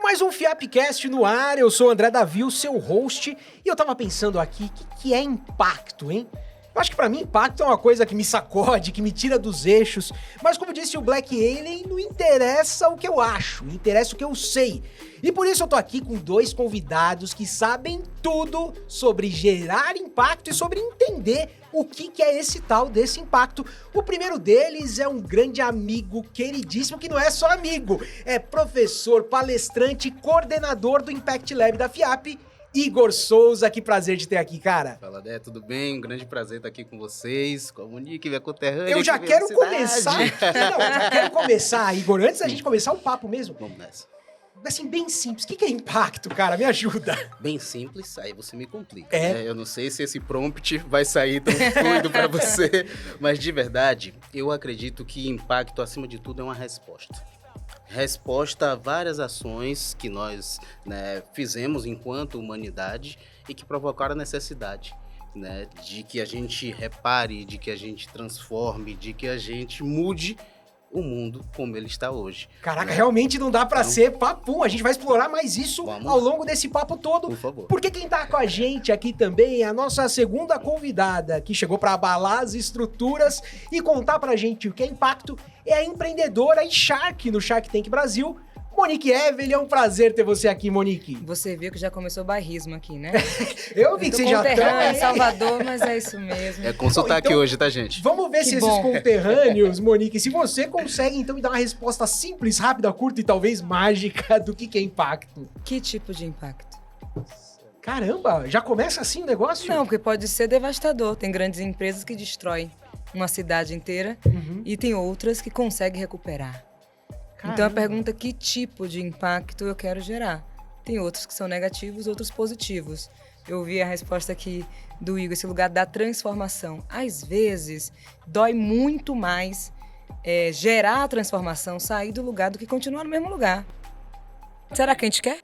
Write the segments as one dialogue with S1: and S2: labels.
S1: Mais um Fiapcast no ar, eu sou o André Davi, o seu host, e eu tava pensando aqui, o que é impacto, hein? Eu acho que pra mim impacto é uma coisa que me sacode, que me tira dos eixos, mas como disse o Black Alien, não interessa o que eu acho, interessa o que eu sei. E por isso eu tô aqui com dois convidados que sabem tudo sobre gerar impacto e sobre entender o que é esse tal desse impacto. O primeiro deles é um grande amigo queridíssimo, que não é só amigo, é professor, palestrante, coordenador do Impact Lab da FIAP, Igor Souza. Que prazer de ter aqui, cara.
S2: Fala, Dé, tudo bem? Um grande prazer estar aqui com vocês, com a Monique, minha conterrânea.
S1: Eu já quero começar, Igor, antes da gente começar o papo mesmo.
S2: Vamos nessa.
S1: Assim, bem simples, o que é impacto, cara? Me ajuda.
S2: Bem simples, aí você me complica.
S1: É.
S2: Né? Eu não sei se esse prompt vai sair tão fluido para você, mas de verdade, eu acredito que impacto, acima de tudo, é uma resposta. Resposta a várias ações que nós, né, fizemos enquanto humanidade e que provocaram a necessidade, né, de que a gente repare, de que a gente transforme, de que a gente mude o mundo como ele está hoje.
S1: Caraca,
S2: né?
S1: realmente não dá pra ser papum. A gente vai explorar mais isso ao longo desse papo todo.
S2: Por favor.
S1: Porque quem tá com a gente aqui também é a nossa segunda convidada, que chegou pra abalar as estruturas e contar pra gente o que é impacto, é a empreendedora e Shark no Shark Tank Brasil, Monique Evelyn. É um prazer ter você aqui, Monique.
S3: Você viu que já começou o bairrismo aqui, né?
S1: Eu vi que você já tá...
S3: em Salvador, mas é isso mesmo.
S2: É consultar aqui hoje, tá, gente?
S1: Vamos ver se esses conterrâneos, Monique, se você consegue, então, me dar uma resposta simples, rápida, curta e talvez mágica do que é impacto.
S3: Que tipo de impacto?
S1: Caramba, já começa assim o negócio?
S3: Não, porque pode ser devastador. Tem grandes empresas que destroem uma cidade inteira e tem outras que conseguem recuperar.
S1: Caramba.
S3: Então a pergunta é que tipo de impacto eu quero gerar. Tem outros que são negativos, outros positivos. Eu vi a resposta aqui do Igor, esse lugar da transformação. Às vezes, dói muito mais gerar a transformação, sair do lugar, do que continuar no mesmo lugar. Será que a gente quer?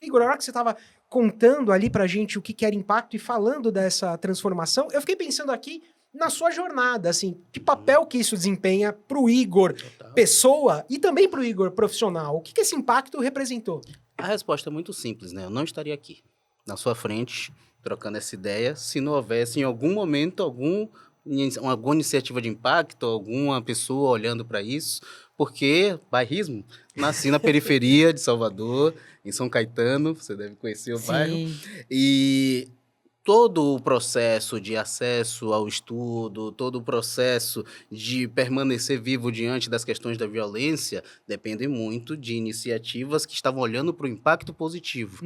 S1: Igor, na hora que você estava contando ali pra gente o que era impacto e falando dessa transformação, eu fiquei pensando aqui na sua jornada, assim, que papel que isso desempenha pro Igor pessoa e também pro Igor profissional. O que esse impacto representou?
S2: A resposta é muito simples, né? Eu não estaria aqui, na sua frente, trocando essa ideia, se não houvesse em algum momento alguma iniciativa de impacto, alguma pessoa olhando para isso, porque bairrismo, nasci na periferia de Salvador, em São Caetano, você deve conhecer o bairro, e todo o processo de acesso ao estudo, todo o processo de permanecer vivo diante das questões da violência, depende muito de iniciativas que estavam olhando para o impacto positivo.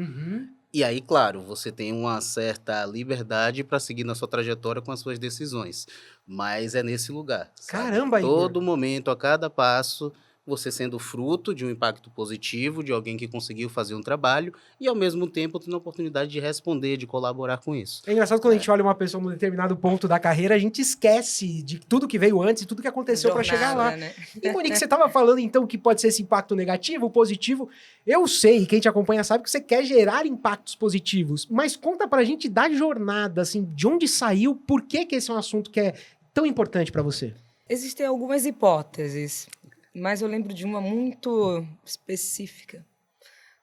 S2: E aí, claro, você tem uma certa liberdade para seguir na sua trajetória com as suas decisões. Mas é nesse lugar.
S1: Caramba,
S2: sabe?
S1: Igor.
S2: Todo momento, a cada passo, você sendo fruto de um impacto positivo, de alguém que conseguiu fazer um trabalho e, ao mesmo tempo, tendo a oportunidade de responder, de colaborar com isso.
S1: É engraçado quando a gente olha uma pessoa num determinado ponto da carreira, a gente esquece de tudo que veio antes e tudo que aconteceu para chegar lá.
S3: Né?
S1: E, Monique, você estava falando, então, que pode ser esse impacto negativo, positivo. Eu sei, quem te acompanha sabe que você quer gerar impactos positivos, mas conta pra gente da jornada, assim, de onde saiu, por que esse é um assunto que é tão importante para você?
S3: Existem algumas hipóteses, mas eu lembro de uma muito específica.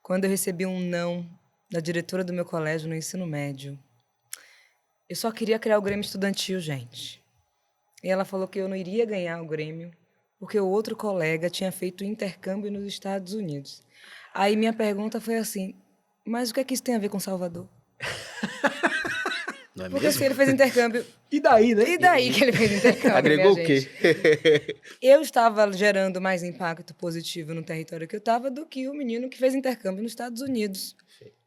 S3: Quando eu recebi um não da diretora do meu colégio no ensino médio. Eu só queria criar o Grêmio Estudantil, gente. E ela falou que eu não iria ganhar o Grêmio, porque o outro colega tinha feito intercâmbio nos Estados Unidos. Aí minha pergunta foi assim, mas o que é que isso tem a ver com Salvador?
S2: Não é
S3: Porque
S2: mesmo?
S3: se ele fez intercâmbio...
S1: E daí, né?
S3: E daí que ele fez intercâmbio,
S2: Agregou o
S3: minha
S2: quê?
S3: gente? Eu estava gerando mais impacto positivo no território que eu estava do que o menino que fez intercâmbio nos Estados Unidos.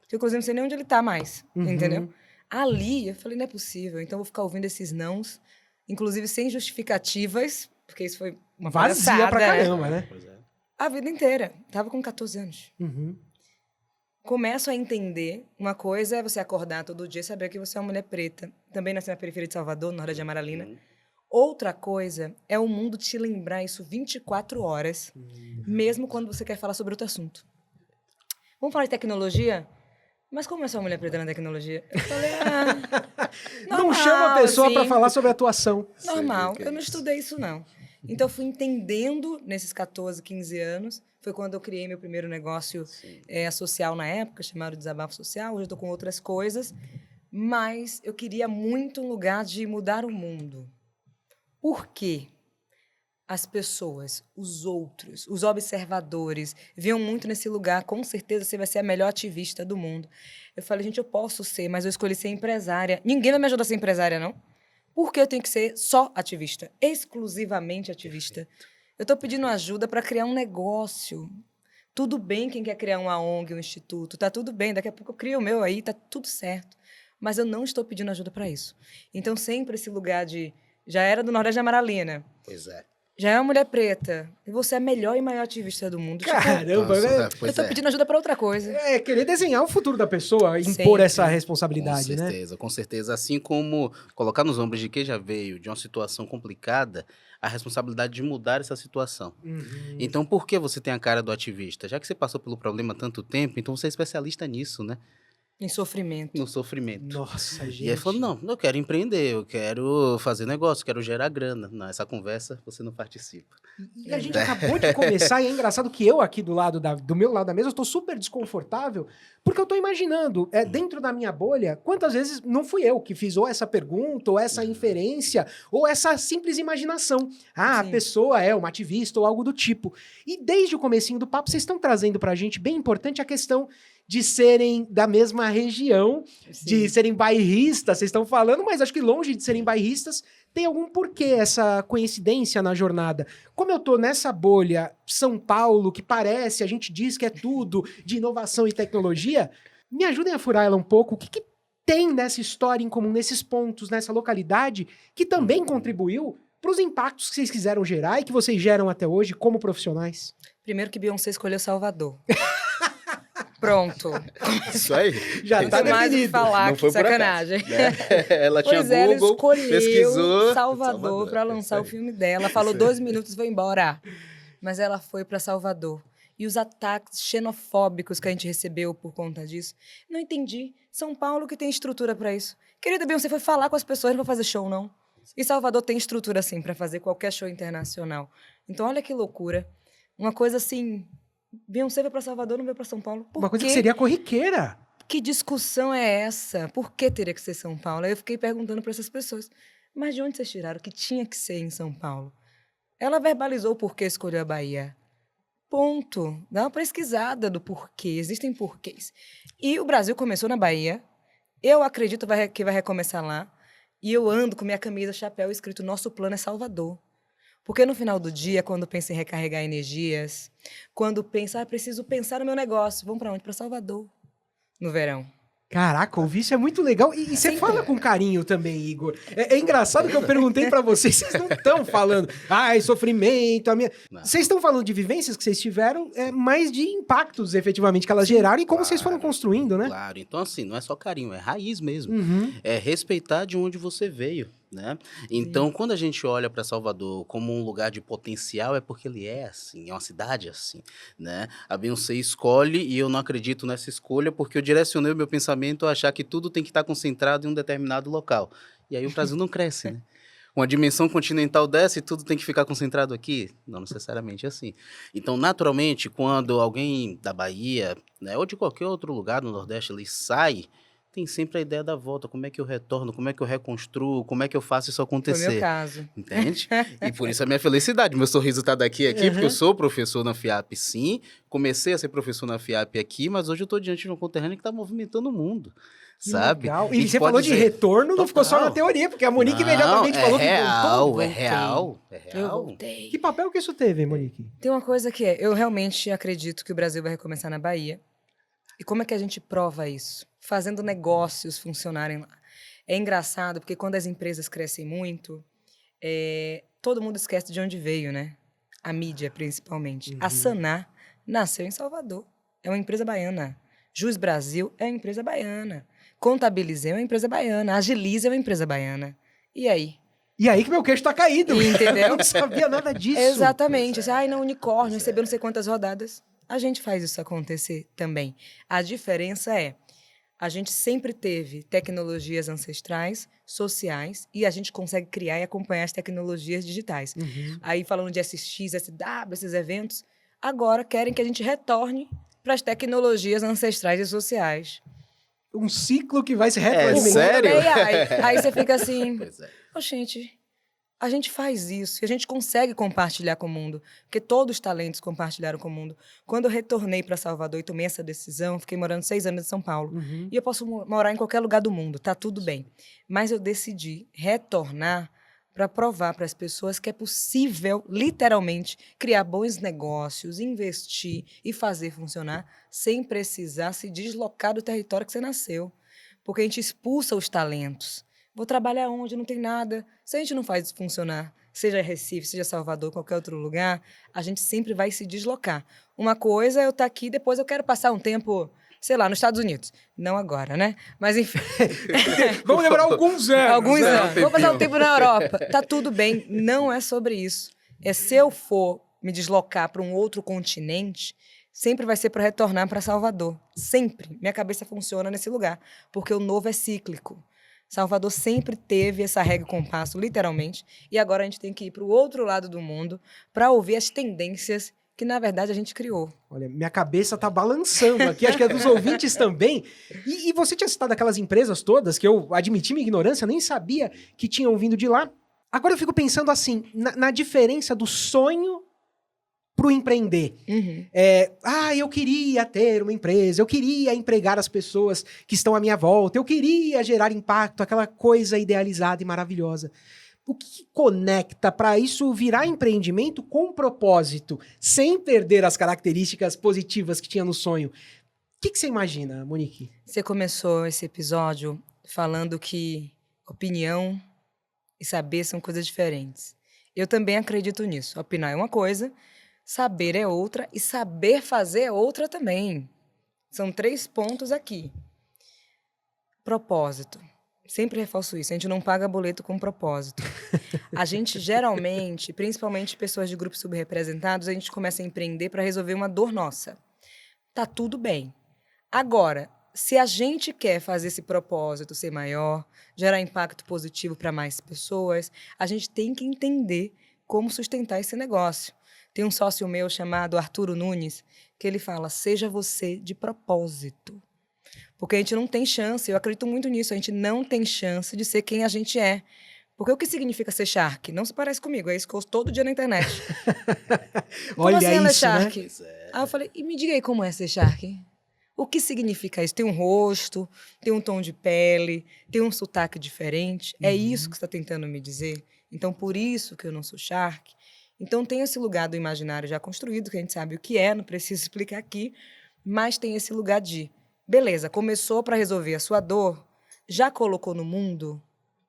S3: Que eu, inclusive, não sei nem onde ele está mais, entendeu? Ali, eu falei, não é possível, então eu vou ficar ouvindo esses nãos, inclusive sem justificativas, porque isso foi uma
S1: Vazia
S3: palhaçada,
S1: pra caramba, né?
S2: Pois é.
S3: A vida inteira. Estava com 14 anos. Começo a entender, uma coisa é você acordar todo dia e saber que você é uma mulher preta. Também nasci na periferia de Salvador, na hora de Amaralina. Outra coisa é o mundo te lembrar isso 24 horas, mesmo quando você quer falar sobre outro assunto. Vamos falar de tecnologia? mas como eu sou uma mulher preta na tecnologia? Eu falei,
S1: Não
S3: normal,
S1: chama a pessoa
S3: assim,
S1: pra falar sobre atuação.
S3: normal.
S2: Sei o que é
S3: Eu não
S2: isso.
S3: estudei isso, não. Então, eu fui entendendo nesses 14, 15 anos. Foi quando eu criei meu primeiro negócio social na época, chamado Desabafo Social. Hoje eu estou com outras coisas. Mas eu queria muito um lugar de mudar o mundo. Por quê? As pessoas, os outros, os observadores, viam muito nesse lugar. Com certeza você vai ser a melhor ativista do mundo. Eu falei, gente, eu posso ser, mas eu escolhi ser empresária. Ninguém vai me ajudar a ser empresária, não? Por que eu tenho que ser só ativista? Exclusivamente ativista. Eu estou pedindo ajuda para criar um negócio. Tudo bem quem quer criar uma ONG, um instituto, tá tudo bem. Daqui a pouco eu crio o meu aí, tá tudo certo. Mas eu não estou pedindo ajuda para isso. Então, sempre esse lugar de... Já era do Nordeste de Amaralina.
S2: Pois é.
S3: Já é uma mulher preta. E você é a melhor e maior ativista do mundo.
S1: Caramba,
S2: Nossa,
S1: né?
S3: Eu
S2: pois
S3: tô
S2: é.
S3: pedindo ajuda para outra coisa.
S1: É querer desenhar o futuro da pessoa, impor
S3: Sempre.
S1: essa
S2: Com
S1: responsabilidade, né?
S2: certeza, com certeza. Assim como colocar nos ombros de quem já veio de uma situação complicada, a responsabilidade de mudar essa situação.
S1: Uhum.
S2: Então, por que você tem a cara do ativista? Já que você passou pelo problema há tanto tempo, então você é especialista nisso, né?
S3: Em sofrimento.
S2: No sofrimento.
S1: Nossa, gente.
S2: E aí falou, não, eu quero empreender, eu quero fazer negócio, quero gerar grana. Não, essa conversa você não participa.
S1: E a gente acabou de começar, e é engraçado que eu aqui do meu lado da mesa, eu estou super desconfortável, porque eu estou imaginando, dentro da minha bolha, quantas vezes não fui eu que fiz ou essa pergunta, ou essa inferência, ou essa simples imaginação. Ah, a
S3: Sim.
S1: pessoa é uma ativista ou algo do tipo. E desde o comecinho do papo, vocês estão trazendo pra gente, bem importante, a questão de serem da mesma região, de serem bairristas, vocês estão falando, mas acho que longe de serem bairristas, tem algum porquê essa coincidência na jornada. Como eu tô nessa bolha São Paulo, que parece, a gente diz que é tudo de inovação e tecnologia, me ajudem a furar ela um pouco. O que tem nessa história em comum, nesses pontos, nessa localidade, que também contribuiu para os impactos que vocês quiseram gerar e que vocês geram até hoje como profissionais?
S3: Primeiro que Beyoncé escolheu Salvador. Pronto.
S2: Isso aí.
S1: Já tá
S3: Não mais o que
S1: definido.
S3: falar,
S2: Não
S3: que
S2: foi por acaso,
S3: sacanagem.
S2: né? Ela tinha
S3: Pois é, ela
S2: Google,
S3: escolheu
S2: pesquisou.
S3: Salvador para lançar o filme dela. Falou 2 minutos e foi embora. Mas ela foi para Salvador. E os ataques xenofóbicos que a gente recebeu por conta disso, não entendi. São Paulo que tem estrutura para isso. Querida Beyoncé foi falar com as pessoas, não vai fazer show, não. E Salvador tem estrutura, sim, para fazer qualquer show internacional. Então, olha que loucura. Uma coisa assim... Beyoncé veio para Salvador, não veio para São Paulo. Por
S1: Uma coisa
S3: quê?
S1: que seria corriqueira.
S3: Que discussão é essa? Por que teria que ser São Paulo? Aí eu fiquei perguntando para essas pessoas. Mas de onde vocês tiraram que tinha que ser em São Paulo? Ela verbalizou por que escolheu a Bahia. Ponto. Dá uma pesquisada do porquê. Existem porquês. E o Brasil começou na Bahia. Eu acredito que vai recomeçar lá. E eu ando com minha camisa, chapéu escrito Nosso plano é Salvador. Porque no final do dia, quando pensa em recarregar energias, quando pensa, preciso pensar no meu negócio, vamos para onde? Para Salvador, no verão.
S1: Caraca, ouvir isso é muito legal. E você
S3: Sempre.
S1: fala com carinho também, Igor. É engraçado que eu perguntei pra vocês, vocês não estão falando, ai, sofrimento, a minha...
S2: Não.
S1: Vocês estão falando de vivências que vocês tiveram, mas de impactos, efetivamente, que elas geraram e como
S2: claro.
S1: vocês foram construindo, né?
S2: Claro, então assim, não é só carinho, é raiz mesmo.
S1: Uhum.
S2: É respeitar de onde você veio, né? Então, quando a gente olha para Salvador como um lugar de potencial, é porque ele é assim, é uma cidade assim, né? A Beyoncé escolhe e eu não acredito nessa escolha porque eu direcionei o meu pensamento a achar que tudo tem que estar concentrado em um determinado local. E aí o Brasil não cresce, né? Uma dimensão continental dessa e tudo tem que ficar concentrado aqui? Não necessariamente assim. Então, naturalmente, quando alguém da Bahia, né, ou de qualquer outro lugar no Nordeste, ele sai, tem sempre a ideia da volta. Como é que eu retorno? Como é que eu reconstruo? Como é que eu faço isso
S3: Foi
S2: acontecer?
S3: meu caso.
S2: Entende? E por isso a minha felicidade. Meu sorriso está daqui aqui, porque eu sou professor na FIAP, sim. Comecei a ser professor na FIAP aqui, mas hoje eu estou diante de um conterrâneo que está movimentando o mundo.
S1: Que
S2: Sabe?
S1: legal.
S2: A
S1: E
S2: gente
S1: você
S2: pode
S1: falou de
S2: dizer,
S1: retorno, não ficou só na
S2: total.
S1: teoria, porque a Monique
S2: Não,
S1: imediatamente falou que voltou.
S2: voltou. É real.
S3: Eu
S2: real.
S3: voltei.
S1: Que papel que isso teve, Monique?
S3: Tem uma coisa que eu realmente acredito que o Brasil vai recomeçar na Bahia. E como é que a gente prova isso? Fazendo negócios funcionarem lá. É engraçado, porque quando as empresas crescem muito, todo mundo esquece de onde veio, né? A mídia, principalmente. A Sanar nasceu em Salvador. É uma empresa baiana. Jus Brasil é uma empresa baiana. Contabilize é uma empresa baiana. Agilize é uma empresa baiana. E aí?
S1: E aí que meu queixo tá caído.
S3: Entendeu?
S1: Eu não sabia nada disso.
S3: Exatamente. Assim, ai, não, unicórnio, recebeu não sei quantas rodadas. A gente faz isso acontecer também. A diferença é, A gente sempre teve tecnologias ancestrais, sociais, e a gente consegue criar e acompanhar as tecnologias digitais. Aí, falando de SX, SW, esses eventos, agora querem que a gente retorne para as tecnologias ancestrais e sociais.
S1: Um ciclo que vai se
S2: É,
S1: retroalimentando.
S2: sério?
S3: Aí você fica assim,
S2: Pois é.
S3: oh, gente, a gente faz isso e a gente consegue compartilhar com o mundo, porque todos os talentos compartilharam com o mundo. Quando eu retornei para Salvador e tomei essa decisão, fiquei morando 6 anos em São Paulo. E eu posso morar em qualquer lugar do mundo, tá tudo bem. Mas eu decidi retornar para provar para as pessoas que é possível, literalmente, criar bons negócios, investir e fazer funcionar sem precisar se deslocar do território que você nasceu. Porque a gente expulsa os talentos. Vou trabalhar onde não tem nada. Se a gente não faz isso funcionar, seja Recife, seja Salvador, qualquer outro lugar, a gente sempre vai se deslocar. Uma coisa é eu estar aqui, depois eu quero passar um tempo, sei lá, nos Estados Unidos. Não agora, né? Mas enfim.
S1: Vamos demorar alguns anos.
S3: Alguns
S1: né?
S3: anos. Vou passar um tempo na Europa. Tá tudo bem. Não é sobre isso. É se eu for me deslocar para um outro continente, sempre vai ser para retornar para Salvador. Sempre. Minha cabeça funciona nesse lugar. Porque o novo é cíclico. Salvador sempre teve essa regra e compasso, literalmente, e agora a gente tem que ir para o outro lado do mundo para ouvir as tendências que, na verdade, a gente criou.
S1: Olha, minha cabeça tá balançando aqui, acho que é dos ouvintes também. E você tinha citado aquelas empresas todas, que eu admiti minha ignorância, nem sabia que tinham vindo de lá. Agora eu fico pensando assim, na diferença do sonho pro empreender. Eu queria ter uma empresa, eu queria empregar as pessoas que estão à minha volta, eu queria gerar impacto, aquela coisa idealizada e maravilhosa. O que conecta para isso virar empreendimento com propósito, sem perder as características positivas que tinha no sonho? O que você imagina, Monique?
S3: Você começou esse episódio falando que opinião e saber são coisas diferentes. Eu também acredito nisso. Opinar é uma coisa, saber é outra e saber fazer é outra também. São 3 pontos aqui. Propósito. Sempre reforço isso. A gente não paga boleto com propósito. A gente geralmente, principalmente pessoas de grupos subrepresentados, a gente começa a empreender para resolver uma dor nossa. Tá tudo bem. Agora, se a gente quer fazer esse propósito ser maior, gerar impacto positivo para mais pessoas, a gente tem que entender como sustentar esse negócio. Tem um sócio meu chamado Arturo Nunes, que ele fala, seja você de propósito. Porque a gente não tem chance, eu acredito muito nisso, a gente não tem chance de ser quem a gente é. Porque o que significa ser Shark? Não se parece comigo, é isso que eu ouço todo dia na internet. Como
S1: Olha
S3: assim ela é
S1: isso,
S3: Shark?
S1: né?
S3: Aí eu falei, e me diga aí como é ser Shark? O que significa isso? Tem um rosto, tem um tom de pele, tem um sotaque diferente. É isso que você está tentando me dizer? Então, por isso que eu não sou Shark. Então, tem esse lugar do imaginário já construído, que a gente sabe o que é, não preciso explicar aqui, mas tem esse lugar de, beleza, começou para resolver a sua dor, já colocou no mundo,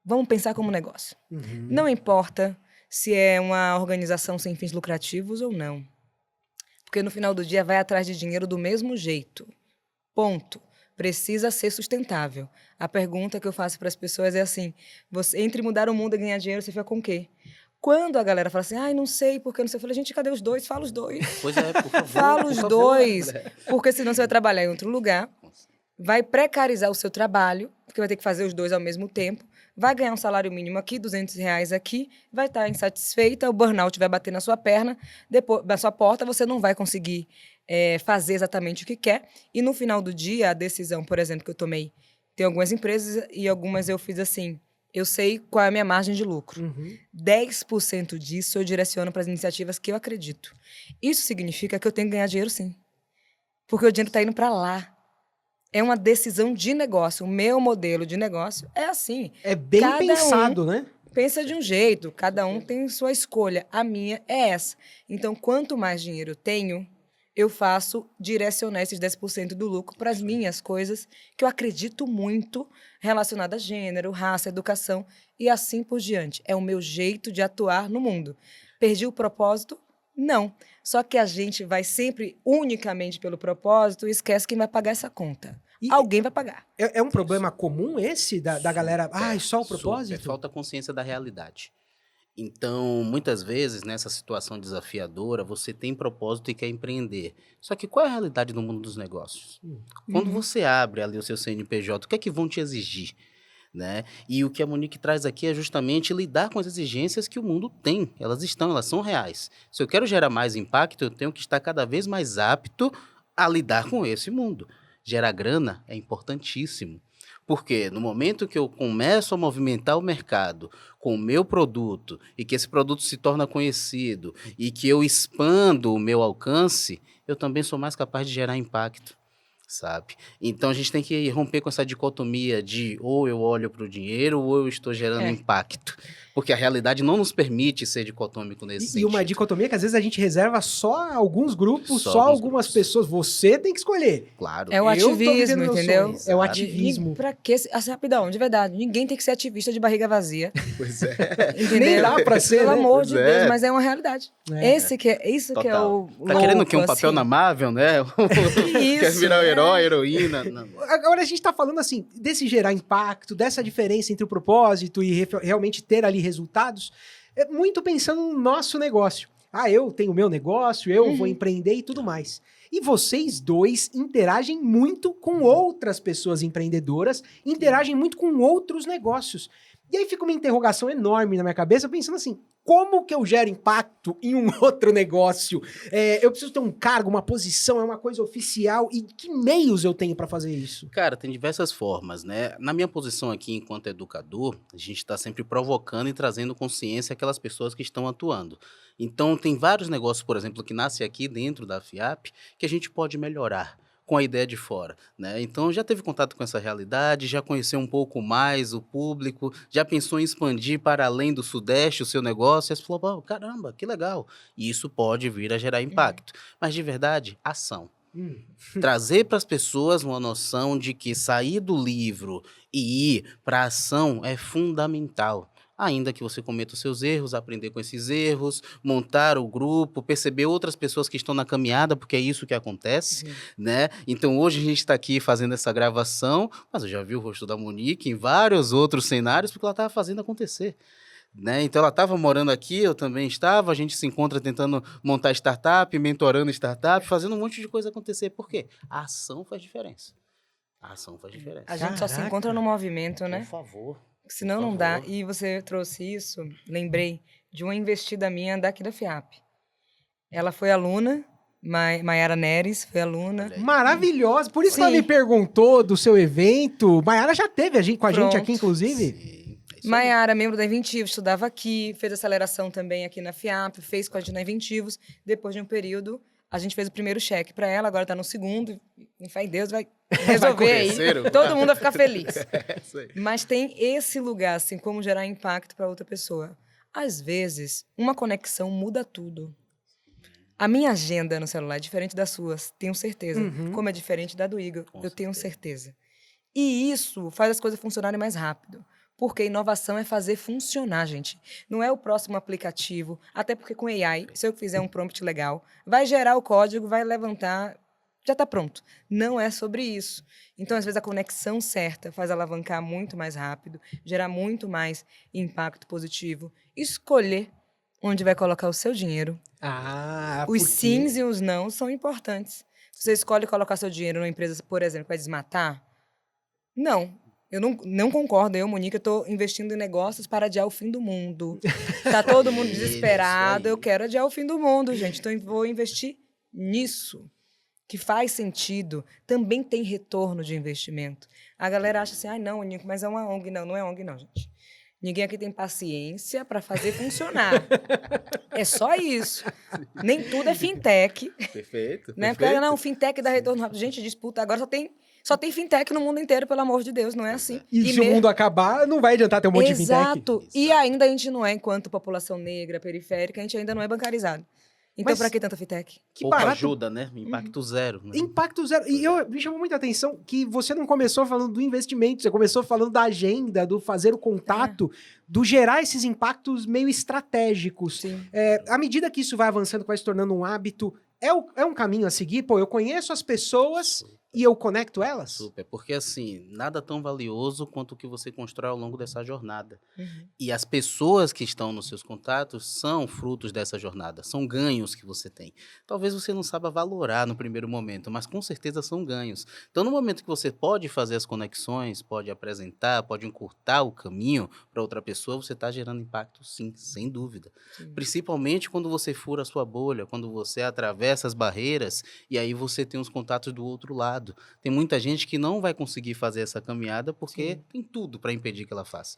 S3: vamos pensar como negócio. Não importa se é uma organização sem fins lucrativos ou não. Porque no final do dia vai atrás de dinheiro do mesmo jeito. Ponto. Precisa ser sustentável. A pergunta que eu faço para as pessoas é assim, você, entre mudar o mundo e ganhar dinheiro, você fica com o quê? Quando a galera fala assim, ai, não sei, porque não sei, eu falei, gente, cadê os dois? Fala os dois.
S2: Pois é, por favor.
S3: Fala
S2: por
S3: os
S2: favor,
S3: dois,
S2: André.
S3: porque senão você vai trabalhar em outro lugar, vai precarizar o seu trabalho, porque vai ter que fazer os dois ao mesmo tempo, vai ganhar um salário mínimo aqui, R$200 aqui, vai estar insatisfeita, o burnout vai bater na sua perna, depois, na sua porta, você não vai conseguir fazer exatamente o que quer, e no final do dia, a decisão, por exemplo, que eu tomei, tem algumas empresas e algumas eu fiz assim, eu sei qual é a minha margem de lucro. 10% disso eu direciono para as iniciativas que eu acredito. Isso significa que eu tenho que ganhar dinheiro, sim. Porque o dinheiro está indo para lá. É uma decisão de negócio. O meu modelo de negócio é assim.
S1: É bem
S3: Cada
S1: pensado, né?
S3: Pensa de um jeito, cada um tem sua escolha. A minha é essa. Então, quanto mais dinheiro eu tenho, eu faço direcionar esses 10% do lucro para as minhas coisas que eu acredito muito relacionadas a gênero, raça, educação e assim por diante. É o meu jeito de atuar no mundo. Perdi o propósito? Não. Só que a gente vai sempre unicamente pelo propósito e esquece quem vai pagar essa conta.
S1: E
S3: Alguém vai pagar.
S1: é um problema comum esse da galera? Só o propósito?
S2: Falta consciência da realidade. Então, muitas vezes, nessa situação desafiadora, você tem propósito e quer empreender. Só que qual é a realidade do mundo dos negócios? Quando você abre ali o seu CNPJ, o que é que vão te exigir? Né? E o que a Monique traz aqui é justamente lidar com as exigências que o mundo tem. Elas são reais. Se eu quero gerar mais impacto, eu tenho que estar cada vez mais apto a lidar com esse mundo. Gerar grana é importantíssimo. Porque no momento que eu começo a movimentar o mercado com o meu produto e que esse produto se torna conhecido e que eu expando o meu alcance, eu também sou mais capaz de gerar impacto, sabe? Então a gente tem que romper com essa dicotomia de ou eu olho para o dinheiro ou eu estou gerando impacto. Porque a realidade não nos permite ser dicotômico nesse sentido.
S1: E uma dicotomia que às vezes a gente reserva só a alguns grupos, só algumas pessoas. Você tem que escolher.
S2: Claro.
S3: É o ativismo, entendeu?
S1: É o ativismo.
S3: Pra quê? Assim, rapidão, de verdade. Ninguém tem que ser ativista de barriga vazia.
S2: Pois é.
S3: Entendeu?
S1: Nem dá pra ser,
S3: Pelo
S1: né?
S3: amor de
S2: Pois
S3: Deus,
S2: é.
S3: mas é uma realidade. Isso que é o
S2: Tá querendo que um
S3: louco,
S2: papel
S3: assim.
S2: na Marvel, né? Quer virar um herói, heroína. Não.
S1: Agora a gente tá falando assim, desse gerar impacto, dessa diferença entre o propósito e realmente ter ali resultados, é muito pensando no nosso negócio. Ah, eu tenho o meu negócio, eu vou empreender e tudo mais. E vocês dois interagem muito com outras pessoas empreendedoras, interagem muito com outros negócios. E aí fica uma interrogação enorme na minha cabeça, pensando assim, como que eu gero impacto em um outro negócio? Eu preciso ter um cargo, uma posição, é uma coisa oficial, e que meios eu tenho para fazer isso?
S2: Cara, tem diversas formas, né? Na minha posição aqui enquanto educador, a gente está sempre provocando e trazendo consciência àquelas pessoas que estão atuando. Então, tem vários negócios, por exemplo, que nascem aqui dentro da FIAP, que a gente pode melhorar com a ideia de fora, né? Então, já teve contato com essa realidade, já conheceu um pouco mais o público, já pensou em expandir para além do Sudeste o seu negócio, e você falou, caramba, que legal. E isso pode vir a gerar impacto. Mas, de verdade, ação. Trazer para as pessoas uma noção de que sair do livro e ir para a ação é fundamental. Ainda que você cometa os seus erros, aprender com esses erros, montar o grupo, perceber outras pessoas que estão na caminhada, porque é isso que acontece, né? Então, hoje a gente está aqui fazendo essa gravação, mas eu já vi o rosto da Monique em vários outros cenários, porque ela estava fazendo acontecer. Né? Então, ela estava morando aqui, eu também estava, a gente se encontra tentando montar startup, mentorando startup, fazendo um monte de coisa acontecer. Por quê? A ação faz diferença. A ação faz diferença.
S3: A gente só se encontra no movimento, né?
S2: Por favor.
S3: Senão não dá. E você trouxe isso, lembrei de uma investida minha daqui da FIAP. Ela foi aluna, Maiara Neres foi aluna.
S1: Maravilhosa. Por isso que ela me perguntou do seu evento. Maiara já teve com a gente aqui, inclusive.
S2: Sim,
S3: Maiara, membro da Inventivos, estudava aqui, fez aceleração também aqui na FIAP, fez com a gente na Inventivos. Depois de um período, a gente fez o primeiro cheque para ela, agora está no segundo. E fé em Deus, vai resolver aí. Todo mundo vai ficar feliz. Mas tem esse lugar, assim, como gerar impacto para outra pessoa. Às vezes, uma conexão muda tudo. A minha agenda no celular é diferente das suas, tenho certeza. Como é diferente da do Igor, eu tenho certeza. E isso faz as coisas funcionarem mais rápido. Porque inovação é fazer funcionar, gente. Não é o próximo aplicativo, até porque com AI, se eu fizer um prompt legal, vai gerar o código, vai levantar, já está pronto. Não é sobre isso. Então, às vezes, a conexão certa faz alavancar muito mais rápido, gerar muito mais impacto positivo, escolher onde vai colocar o seu dinheiro. Os sims e os não são importantes. Você escolhe colocar seu dinheiro numa empresa, por exemplo, que vai desmatar? Não. Eu não concordo, Monique, eu estou investindo em negócios para adiar o fim do mundo. Está todo mundo desesperado, eu quero adiar o fim do mundo, gente. Então, eu vou investir nisso, que faz sentido. Também tem retorno de investimento. A galera acha assim, não, Monique, mas é uma ONG. Não é ONG não, gente. Ninguém aqui tem paciência para fazer funcionar. É só isso. Nem tudo é fintech.
S2: Perfeito.
S3: Né? Porque, não, fintech dá retorno rápido. Gente, disputa, agora só tem fintech no mundo inteiro, pelo amor de Deus, não é assim.
S1: E se o mundo acabar, não vai adiantar ter um monte de fintech.
S3: Exato. E ainda a gente não é, enquanto população negra, periférica, a gente ainda não é bancarizado. Então, para que tanta fintech?
S1: Que
S2: pouco
S1: barato.
S2: ajuda, né? Impacto zero. Né?
S1: Impacto zero. E me chamou muita atenção que você não começou falando do investimento, você começou falando da agenda, do fazer o contato, do gerar esses impactos meio estratégicos.
S3: Sim.
S1: À medida que isso vai avançando, vai se tornando um hábito, é um caminho a seguir? Pô, eu conheço as pessoas e eu conecto elas?
S2: Super, porque assim, nada tão valioso quanto o que você constrói ao longo dessa jornada.
S3: Uhum.
S2: E as pessoas que estão nos seus contatos são frutos dessa jornada, são ganhos que você tem. Talvez você não saiba valorar no primeiro momento, mas com certeza são ganhos. Então, no momento que você pode fazer as conexões, pode apresentar, pode encurtar o caminho para outra pessoa, você está gerando impacto sim, sem dúvida.
S3: Sim.
S2: Principalmente quando você fura a sua bolha, quando você atravessa as barreiras e aí você tem os contatos do outro lado. Tem muita gente que não vai conseguir fazer essa caminhada porque
S3: Sim.
S2: tem tudo para impedir que ela faça.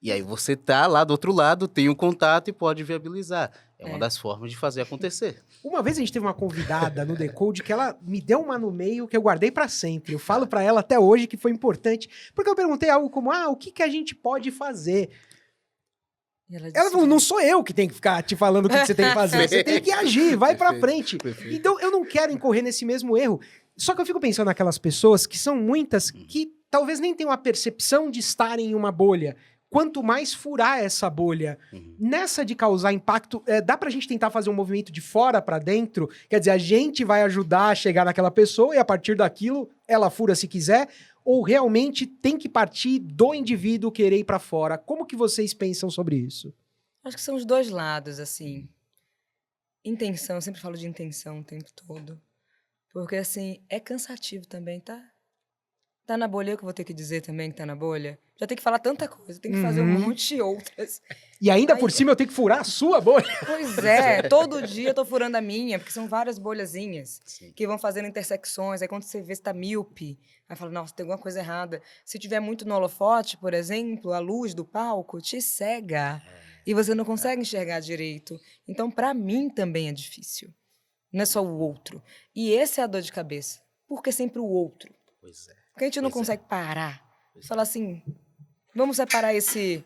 S2: E aí você tá lá do outro lado, tem o contato e pode viabilizar. É uma
S3: É.
S2: das formas de fazer acontecer.
S1: Uma vez a gente teve uma convidada no Decode que ela me deu uma no meio que eu guardei pra sempre. Eu falo pra ela até hoje que foi importante, porque eu perguntei algo como, o que a gente pode fazer?
S3: E ela
S1: Ela
S3: disse,
S1: falou, não sou eu que tenho que ficar te falando o que você tem que fazer, você tem que agir, vai pra frente.
S2: Perfeito.
S1: Então eu não quero incorrer nesse mesmo erro. Só que eu fico pensando naquelas pessoas que são muitas que talvez nem tenham a percepção de estarem em uma bolha. Quanto mais furar essa bolha, nessa de causar impacto, dá pra gente tentar fazer um movimento de fora pra dentro? Quer dizer, a gente vai ajudar a chegar naquela pessoa e a partir daquilo ela fura se quiser? Ou realmente tem que partir do indivíduo querer ir pra fora? Como que vocês pensam sobre isso?
S3: Acho que são os dois lados, assim. Intenção, eu sempre falo de intenção o tempo todo. Porque, assim, é cansativo também, tá? Tá na bolha, eu que vou ter que dizer também que tá na bolha. Já tem que falar tanta coisa, tem que fazer um monte de outras.
S1: E ainda
S3: Aí-
S1: por cima eu tenho que furar a sua bolha?
S3: Pois é, todo dia eu tô furando a minha, porque são várias bolhazinhas
S2: Sim.
S3: que vão fazendo intersecções. Aí quando você vê se tá míope, aí fala, nossa, tem alguma coisa errada. Se tiver muito no holofote, por exemplo, a luz do palco te cega. E você não consegue enxergar direito. Então, pra mim também é difícil. Não é só o outro. E essa é a dor de cabeça. Porque sempre o outro.
S2: Pois é.
S3: Porque a gente não
S2: Pois é.
S3: consegue parar. Falar assim, vamos separar esse